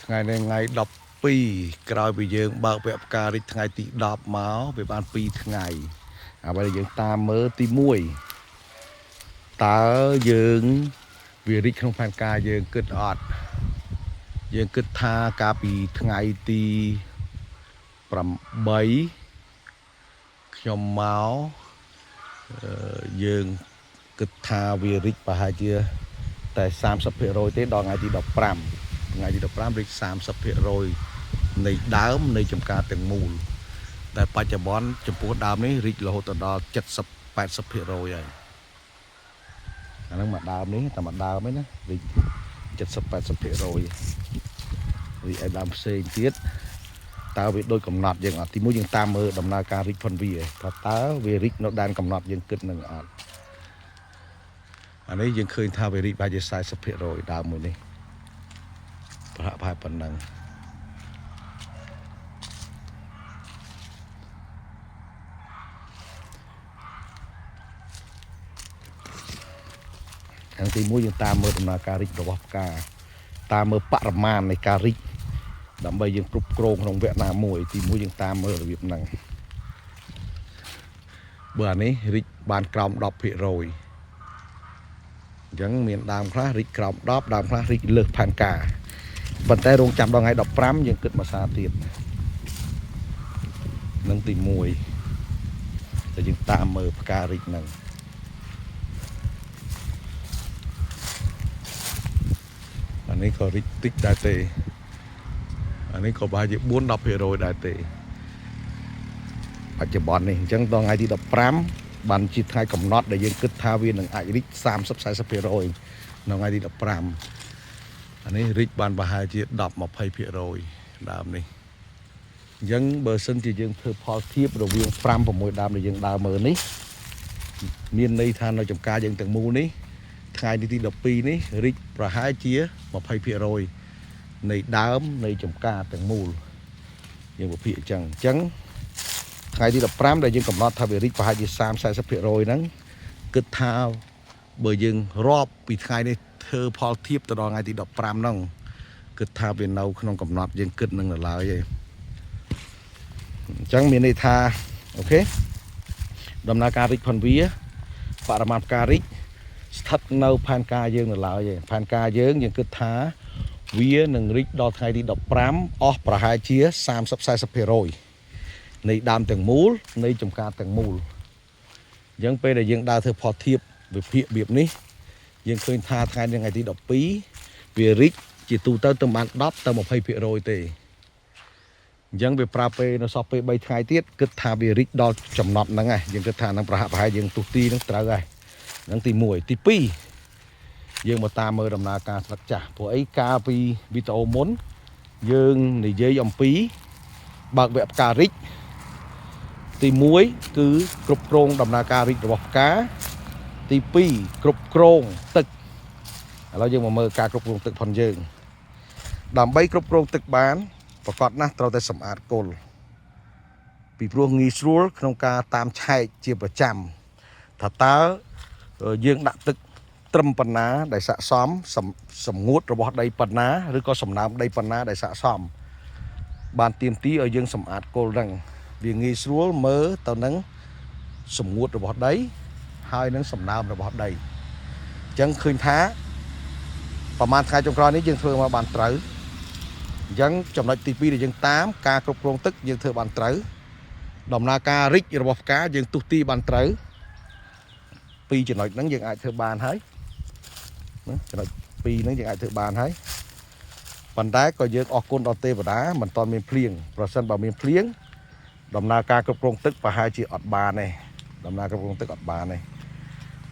ថ្ងៃនេះថ្ងៃ12ក្រោយពីយើងបើកវគ្គផ្ការិចថ្ងៃទី10មកវាបាន2ថ្ងៃហើយបើយើងតាមមើលទី1តើយើងវារិចក្នុងផែនការយើងគិតអត់យើងគិតថាកាលពីថ្ងៃទី8ខ្ញុំមកយើងគិតថាវារិចប្រហែលជាតែ 30% ទេដល់ថ្ងៃទី15ថ្ងៃទី15រិច 30% នៃដើមនៃចំការទាំងមូលតែបច្ចុប្បន្នចំពោះដើមនេះរិចរហូតដល់ 70-80% ហើយអាហ្នឹងមួយដើមនេះតែមួយដើមឯណារិច 70-80% រីឯដើមផ្សេងទៀតតើវាដូចកំណត់យើងអត់ទីមួយយើងតាមមើលដំណើរការរិចផុនវាថាតើវារិចនៅដែនកំណត់យើងគិតនឹងអត់អានេះយើងឃើញថាវារិចប្រហែលជា 40% ដើមមួយនេះប្រហែលប៉ុណ្ណឹងខាងទី1យើងតាមមើលដំណើរការរិចរបស់ផ្កាតាមមើលបរិមាណនៃការរិចដើម្បីយើងគ្រប់គ្រងក្នុងវគ្គណាមួយទី1យើងតាមមើលរបៀបហ្នឹងបើអានេះរិចបានក្រោម 10% អញ្ចឹងមានដើមខ្លះរិចក្រោម10ដើមខ្លះរិចលើសផែនការប៉ុន្តែរងចាំដល់ថ្ងៃ15យើងគិតមួយសារទៀតនឹងទី1តែយើងតាមមើលផ្ការិចហ្នឹងអានេះក៏រិចតិចដែរទេអានេះក៏ប្រហែលជា 4-10% ដែរទេបច្ចុប្បន្ននេះអញ្ចឹងដល់ថ្ងៃទី15បានជាថ្ងៃកំណត់ដែលយើងគិតថាវានឹងអាចរិច 30-40% នៅថ្ងៃទី15អានេះរិចបានប្រហែលជា 10-20% ដើមនេះអញ្ចឹងបើសិនជាយើងធ្វើផលធៀបរវាង 5-6 ដើមដែលយើងដើរមើលនេះមានន័យថានៅចំការយើងទាំងមូលនេះថ្ងៃទី12នេះរិចប្រហែលជា 20% នៃដើមនៃចំការទាំងមូលយើងវិភាគអញ្ចឹងថ្ងៃទី15ដែលយើងកំណត់ថាវារិចប្រហែលជា 30-40% ហ្នឹងគិតថាបើយើងរាប់ពីថ្ងៃនេះធ្វើផលធៀបទៅដល់ថ្ងៃទី15ហ្នឹងគិតថាវានៅក្នុងកំណត់យើងគិតនឹងនៅឡើយឯងអញ្ចឹងមានន័យថាអូខេដំណើរការរិចផុនវាបរិមាណផ្ការិចស្ថិតនៅផែនការយើងនៅឡើយឯងផែនការយើងគិតថាវានឹងរិចដល់ថ្ងៃទី15អស់ប្រហែលជា 30-40% នៃដើមទាំងមូលនៃចំការទាំងមូលអញ្ចឹងពេលដែលយើងដើរធ្វើផលធៀបវិភាគរបៀបនេះយើងឃើញថាថ្ងៃទី12វារិចជាទូទៅទៅបាន10ទៅ 20% ទេអញ្ចឹងវាប្រើពេលនៅសល់ពេល3ថ្ងៃទៀតគិតថាវារិចដល់ចំណត់ហ្នឹងឯងយើងគិតថានឹងប្រហែលយើងទុះទីនឹងត្រូវហើយហ្នឹងទី1ទី2យើងមកតាមមើលដំណើរការស្លឹកចាស់ព្រោះអីកាលពីវីដេអូមុនយើងនិយាយអំពីបើកវគ្គផ្ការិចទី1គឺគ្រប់គ្រងដំណើរការរិចរបស់ផ្កាទី2គ្រប់គ្រងទឹកឥឡូវយើងមកមើលការគ្រប់គ្រងទឹកផងយើងដើម្បីគ្រប់គ្រងទឹកបានប្រកបណាស់ត្រូវតែសម្អាតគល់ពីព្រោះងាយស្រួលក្នុងការតាមឆែកជាប្រចាំថាតើយើងដាក់ទឹកត្រឹមប៉ុណ្ណាដែលស័ក្តិសមសម្ងួតរបស់ដីប៉ុណ្ណាឬក៏សំណើមដីប៉ុណ្ណាដែលស័ក្តិសមបានទាមទារឲ្យយើងសម្អាតគល់ហ្នឹងវាងាយស្រួលមើលទៅនឹងសម្ងួតរបស់ដីហើយនឹងសំណើមរបស់ដីអញ្ចឹងឃើញថាប្រហែលថ្ងៃចុងក្រោយនេះយើងធ្វើមកបានត្រូវអញ្ចឹងចំណុចទី2ដែលយើងតាមការគ្រប់គ្រងទឹកយើងធ្វើបានត្រូវដំណើរការរិចរបស់ផ្កាយើងទុះទីបានត្រូវពីចំណុចហ្នឹងយើងអាចធ្វើបានហើយណាចំណុច2ហ្នឹងយើងអាចធ្វើបានហើយប៉ុន្តែក៏យើងអរគុណដល់ទេវតាមិនទាន់មានភ្លៀងប្រសិនបើមានភ្លៀងដំណើរការគ្រប់គ្រងទឹកប្រហែលជាអត់បានទេដំណើរគ្រប់គ្រងទឹកអត់បានទេ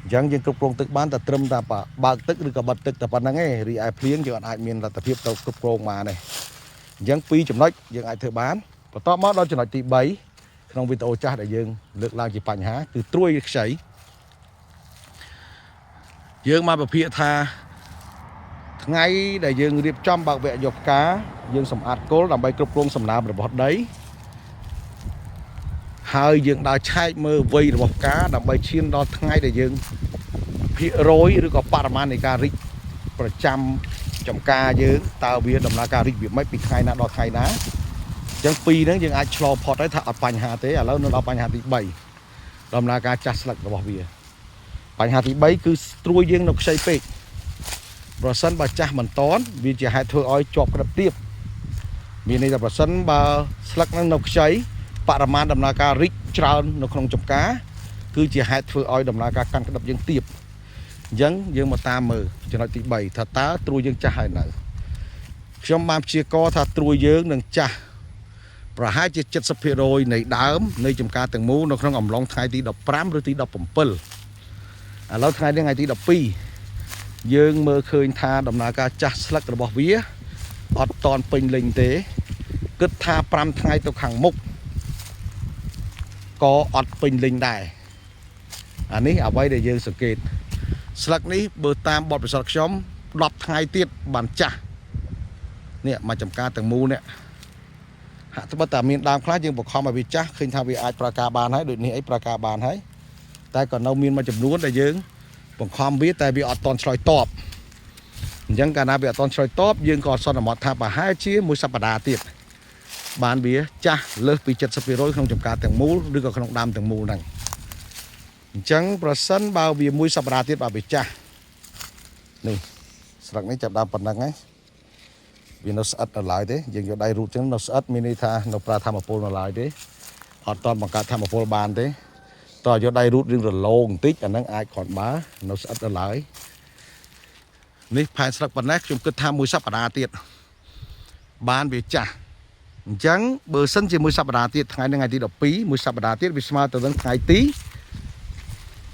អញ្ចឹងយើងគ្រប់គ្រងទឹកបានតែត្រឹមតែបើកទឹកឬក៏បិទទឹកតែប៉ុណ្្នឹងឯងរីឯភ្លៀងយើងអាចមានលទ្ធភាពទៅគ្រប់គ្រងបានទេអញ្ចឹង2ចំណុចយើងអាចធ្វើបានបន្ទាប់មកដល់ចំណុចទី3ក្នុងវីដេអូចាស់ដែលយើងលើកឡើងជាបញ្ហាគឺត្រួយខ្ចីយើងមកពិភាក្សាថាថ្ងៃដែលយើងរៀបចំបើកវគ្គយកផ្កាយើងសម្អាតគល់ដើម្បីគ្រប់គ្រងសំណើមរបស់ដីហើយយើងដើរឆែកមើលវ័យរបស់ផ្កាដើម្បីឈានដល់ថ្ងៃដែលយើងភាគរយឬក៏បរិមាណនៃការរិចប្រចាំ ចំការយើងតើវាដំណើរការរីកវាមិនពីថ្ងៃណាដល់ថ្ងៃណាអញ្ចឹងពីរហ្នឹងយើងអាចឆ្លងផុតហើយថាអត់បញ្ហាទេឥឡូវនៅដល់បញ្ហាទី3ដំណើរការចាស់ស្លឹករបស់វាបញ្ហាទី3គឺស្រួយយើងនៅខ្ចីពេកប្រសិនបើចាស់មិនតន់វាជាហេតុធ្វើឲ្យជាប់ក្តឹបទៀតមានន័យថាប្រសិនបើស្លឹកហ្នឹងនៅខ្ចីបរិមាណដំណើរការរីកច្រើននៅក្នុងចំការគឺជាហេតុធ្វើឲ្យដំណើរការកាន់ក្តឹបយើងទៀតអញ្ចឹងយើងមកតាមមើលចំណុចទី3ថាតើត្រួយយើងចាស់ហើយនៅខ្ញុំបានព្យាករថាត្រួយយើងនឹងចាស់ប្រហែលជា 70% នៃដើមនៃចំការទាំងមូលនៅក្នុងអំឡុងថ្ងៃទី15ឬទី17ឥឡូវថ្ងៃនេះថ្ងៃទី12យើងមើលឃើញថាដំណើរការចាស់ស្លឹករបស់វាអត់តន់ពេញលេញទេគិតថា5ថ្ងៃទៅខាងមុខក៏អត់ពេញលេញដែរអានេះអ្វីដែលយើងសង្កេតស្លឹកនេះបើតាមបទពិសោធន៍ខ្ញុំ10ថ្ងៃទៀតបានចាស់នេះមកចំការទាំងមូលនេះហាក់ត្បិតតែមានដើមខ្លះយើងបង្ខំឲ្យវាចាស់ឃើញថាវាអាចប្រកាសបានហើយដូចនេះអីប្រកាសបានហើយតែក៏នៅមានមួយចំនួនដែលយើងបង្ខំវាតែវាអត់តន់ឆ្លើយតបអញ្ចឹងកាលណាវាអត់តន់ឆ្លើយតបយើងក៏អត់សន្មតថាប្រហែលជាមួយសប្តាហ៍ទៀតបានវាចាស់លើសពី 70% ក្នុងចំការទាំងមូលឬក៏ក្នុងដើមទាំងមូលហ្នឹងអញ្ចឹងប្រសិនបើវាមួយសប្តាហ៍ទៀតបើវាចាស់នេះស្លឹកនេះចាប់ដើមប៉ុណ្ណឹងហើយវានៅស្អិតនៅឡើយទេយើងយកដៃរូតចឹងនៅស្អិតមានន័យថានៅប្រើធម្មពលនៅឡើយទេអត់តន់បង្កើតធម្មពលបានទេតើយកដៃរូតរឿងរលោងបន្តិចអាហ្នឹងអាចគ្រាន់បើនៅស្អិតនៅឡើយនេះផែនស្លឹកប៉ុណ្ណេះខ្ញុំគិតថាមួយសប្តាហ៍ទៀតបានវាចាស់អញ្ចឹងបើសិនជាមួយសប្តាហ៍ទៀតថ្ងៃនេះថ្ងៃទី12មួយសប្តាហ៍ទៀតវាស្មើទៅនឹងថ្ងៃទី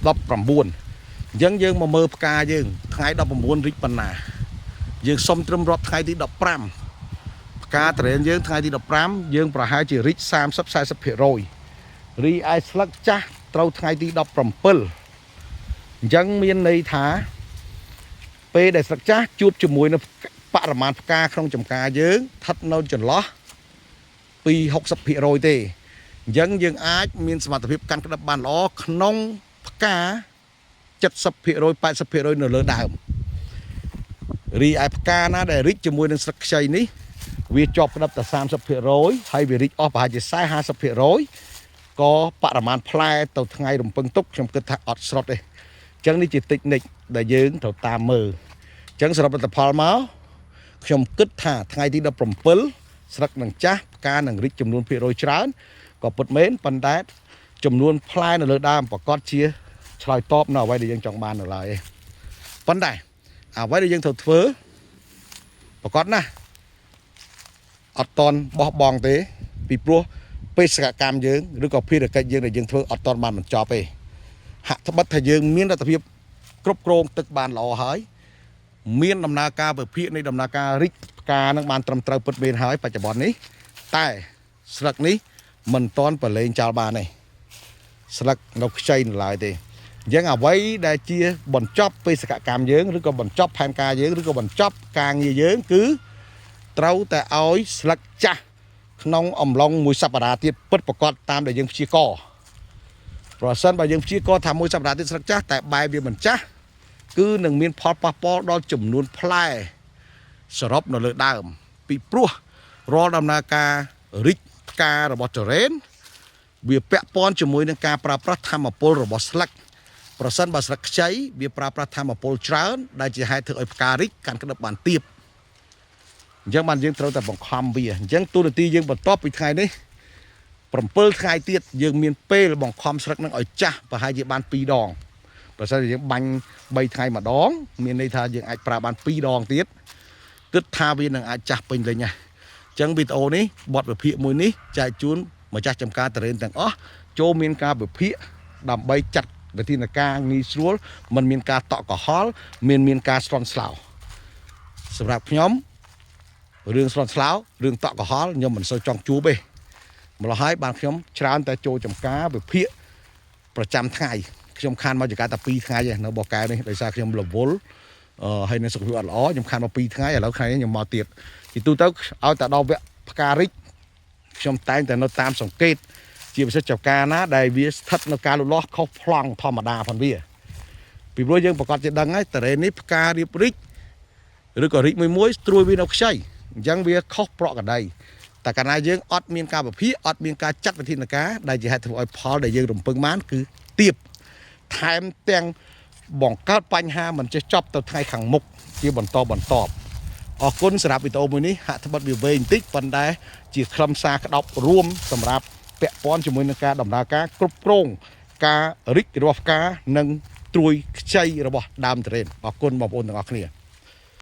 19អញ្ចឹងយើងមកមើលផ្កាយើងថ្ងៃ19រីកប៉ុណ្ណាយើងសុំត្រឹមរាប់ថ្ងៃទី15ផ្កាត្រេនយើងថ្ងៃទី15យើងប្រហែលជារីក 30-40% រីឯស្លឹកចាស់ត្រូវថ្ងៃទី17អញ្ចឹងមានន័យថាពេលដែលស្លឹកចាស់ជួបជាមួយនឹងបរិមាណផ្កាក្នុងចំការយើងស្ថិតនៅចន្លោះពី 60% ទេអញ្ចឹងយើងអាចមានសមត្ថភាពកាន់ក្តឹបបានល្អក្នុងផ្កា 70% 80% នៅលើដើមរីឯផ្កាណាដែលរីកជាមួយនឹងស្លឹកខ្ចីនេះវាជាប់ក្តឹបតែ 30% ហើយវារីកអស់ប្រហែលជា 40-50% ក៏បរិមាណផ្លែទៅថ្ងៃរំពឹងទុកខ្ញុំគិតថាអត់ស្រុតទេអញ្ចឹងនេះជាតិចនិចដែលយើងត្រូវតាមមើលអញ្ចឹងសរុបលទ្ធផលមកខ្ញុំគិតថាថ្ងៃទី17ស្លឹកនឹងចាស់ផ្កានឹងរីកចំនួនភាគរយច្រើនក៏ពិតមែនប៉ុន្តែចំនួនផ្លែនៅលើដើមប្រកាសជាឆ្លើយតបនៅអ្វីដែលយើងចង់បាននៅឡើយឯងប៉ុន្តែអ្វីដែលយើងត្រូវធ្វើប្រកាសណាស់អត់តន់បោះបង់ទេពីព្រោះបេសកកម្មយើងឬក៏ភារកិច្ចយើងដែលយើងធ្វើអត់តន់បានបញ្ចប់ទេហាក់ត្បិតថាយើងមានលទ្ធភាពគ្រប់គ្រងទឹកបានល្អហើយមានដំណើរការវិភាគនៃដំណើរការរីកផ្កានឹងបានត្រឹមត្រូវពិតមែនហើយបច្ចុប្បន្ននេះតែស្លឹកនេះមិនតន់ប្រឡែងចោលបានទេស្លឹកនៅខ្ចីនៅឡើយទេអញ្ចឹងអ្វីដែលជាបញ្ចប់បេសកកម្មយើងឬក៏បញ្ចប់ផែនការយើងឬក៏បញ្ចប់ការងារយើងគឺត្រូវតែឲ្យស្លឹកចាស់ក្នុងអំឡុងមួយសប្តាហ៍ទៀតពិតប្រាកដតាមដែលយើងព្យាករប្រសិនបើយើងព្យាករថាមួយសប្តាហ៍ទៀតស្លឹកចាស់តែបែបវាមិនចាស់គឺនឹងមានផលប៉ះពាល់ដល់ចំនួនផ្លែសរុបនៅលើដើមពីព្រោះរាល់ដំណើរការរីកផ្ការបស់ទុរេនវាពាក់ព័ន្ធជាមួយនឹងការប្រើប្រាស់ធម្មពលរបស់ស្លឹកប្រសិនបើស្លឹកខ្ចីវាប្រើប្រាស់ធម្មពលច្រើនដែលជាហេតុធ្វើឲ្យផ្ការីកកាន់ក្តឹបបានទាបអញ្ចឹងបានយើងត្រូវតែបង្ខំវាអញ្ចឹងទូនាទីយើងបន្ទាប់ពីថ្ងៃនេះ7ថ្ងៃទៀតយើងមានពេលបង្ខំស្លឹកនឹងឲ្យចាស់ប្រហែលជាបាន2ដងប្រសិនជាយើងបាញ់3ថ្ងៃម្ដងមានន័យថាយើងអាចប្រើបាន2ដងទៀតគិតថាវានឹងអាចចាស់ពេញលេញហើយអញ្ចឹងវីដេអូនេះបទវិភាគមួយនេះចែកជូនម្ចាស់ចំការទុរេនទាំងអស់ចូលមានការវិភាគដើម្បីចាត់វិធានការងាយស្រួលមិនមានការតក់កុហលមានការស្លន់ស្លោសម្រាប់ខ្ញុំរឿងស្លន់ស្លោរឿងតក់កុហលខ្ញុំមិនសូវចង់ជួបទេម្ល៉េះហើយបានខ្ញុំច្រើនតែចូលចំការវិភាគប្រចាំថ្ងៃខ្ញុំខានមកចង្ការតែ2ថ្ងៃឯងនៅបកកែនេះដោយសារខ្ញុំរវល់ហើយនៅសុខភាពអត់ល្អខ្ញុំខានមក2ថ្ងៃឥឡូវថ្ងៃនេះខ្ញុំមកទៀតទីទូទៅឲ្យតែដល់វគ្គផ្ការីកខ្ញុំតែងតែនៅតាមសង្កេតជាពិសេសចំការណាដែលវាស្ថិតនៅការលូតលាស់ខុសប្លង់ធម្មតាផងវាពីព្រោះយើងប្រកាសជាដឹងហើយតរេននេះផ្ការៀបរីក ឬក៏រីកមួយស្រួយវានៅខ្ចីអញ្ចឹងវាខុសប្រកដីតែកាលណាយើងអត់មានការវិភាគអត់មានការចាត់វិធានការដែលជាហេតុធ្វើឲ្យផលដែលយើងរំពឹងបានគឺទាបថែមទាំងបង្កើតបញ្ហាមិនចេះចប់ទៅថ្ងៃខាងមុខជាបន្តអរគុណសម្រាប់វីដេអូមួយនេះហាក់ត្បិតវាវែងបន្តិចប៉ុន្តែជាខ្លឹមសារក្តោបរួមសម្រាប់ពាក់ព័ន្ធជាមួយនឹងការដំណើរការគ្រប់គ្រងការរីករាស់ផ្កានិងត្រួយខ្ចីរបស់ដើមទុរេនអរគុណបងប្អូនទាំងអស់គ្នា